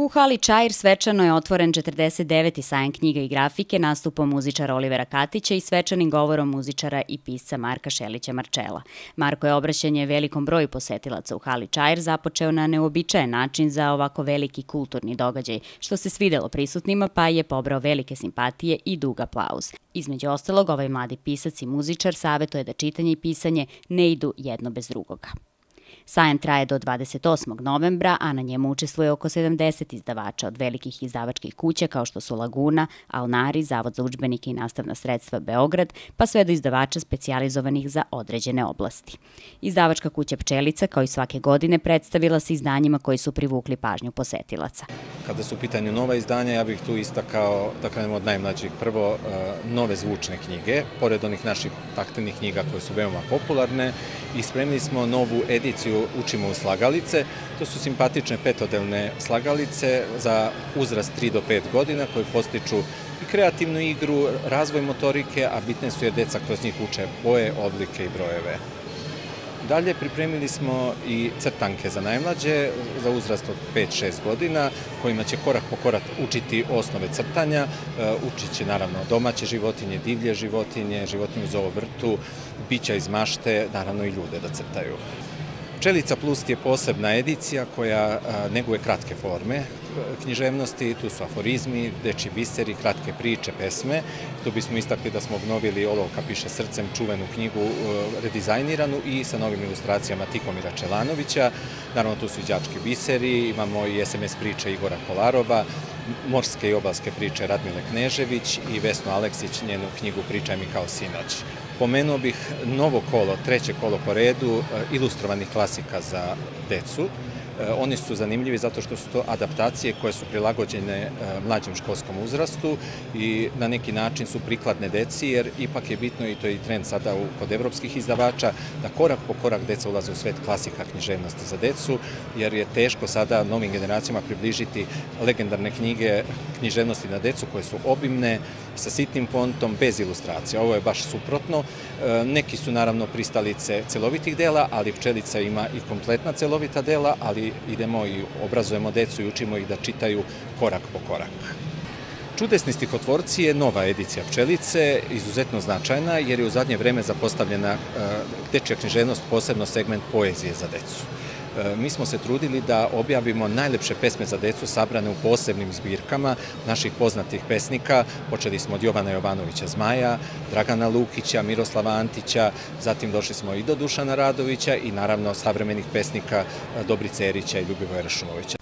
U hali Čair svečano je otvoren 49. sajam knjiga i grafike nastupom muzičara Olivera Katića i svečanim govorom muzičara i pisca Marka Šelića Marčela. Marko je obraćanje velikom broju posetilaca u hali Čair započeo na neuobičajen način za ovako veliki kulturni događaj, što se svidelo prisutnima pa je pobrao velike simpatije i dug aplauz. Između ostalog, ovaj mladi pisac i muzičar savetuje da čitanje i pisanje ne idu jedno bez drugoga. Sajam traje do 28. novembra, a na njemu učestvuje oko 70 izdavača od velikih izdavačkih kuća kao što su Laguna, Alnari, Zavod za udžbenike i nastavna sredstva Beograd, pa sve do izdavača specijalizovanih za određene oblasti. Izdavačka kuća Pčelica, kao i svake godine, predstavila se izdanjima koji su privukli pažnju posetilaca. Kada su u pitanju nova izdanja, ja bih tu istakao, da krenemo od najmlađih, prvo nove zvučne knjige, pored onih naših taktilnih knjiga koje su veoma popularne, i spremili smo novu ediciju Učimo u slagalice. To su simpatične petodelne slagalice za uzrast 3 do 5 godina koje postiču i kreativnu igru, razvoj motorike, a bitne su jer deca kroz njih uče boje, oblike i brojeve. Dalje pripremili smo i crtanke za najmlađe, za uzrast od 5-6 godina, kojima će korak po korak učiti osnove crtanja. Učit će naravno domaće životinje, divlje životinje, životinje u zoovrtu, bića iz mašte, naravno i ljude da crtaju. Pčelica Plus je posebna edicija koja neguje kratke forme književnosti, tu su aforizmi, dečji biseri, kratke priče, pesme. Tu bismo istakli da smo obnovili Olovka piše srcem, čuvenu knjigu redizajniranu i sa novim ilustracijama Tihomira Čelanovića. Naravno tu su i đački biseri, imamo i SMS priče Igora Kolarova, morske i obalske priče Radmile Knežević i Vesnu Aleksić, njenu knjigu Pričaj mi kao sinoć. Pomenuo bih novo kolo, treće kolo po redu, ilustrovanih klasika za decu. Oni su zanimljivi zato što su to adaptacije koje su prilagođene mlađem školskom uzrastu i na neki način su prikladne deci, jer ipak je bitno, i to je i trend sada kod evropskih izdavača, da korak po korak deca ulaze u svet klasika književnosti za decu, jer je teško sada novim generacijama približiti legendarne knjige književnosti na decu koje su obimne, sa sitnim fontom, bez ilustracija. Ovo je baš suprotno. Neki su naravno pristalice celovitih dela, ali Pčelica ima i kompletna celovita dela, ali idemo i obrazujemo decu i učimo ih da čitaju korak po korak. Čudesni stihotvorci je nova edicija Pčelice, izuzetno značajna jer je u zadnje vreme zapostavljena dečja književnost, posebno segment poezije za decu. Mi smo se trudili da objavimo najlepše pesme za decu sabrane u posebnim zbirkama naših poznatih pesnika. Počeli smo od Jovana Jovanovića Zmaja, Dragana Lukića, Miroslava Antića, zatim došli smo i do Dušana Radovića i naravno savremenih pesnika Dobrice Erića i Ljubivoja Ršumovića.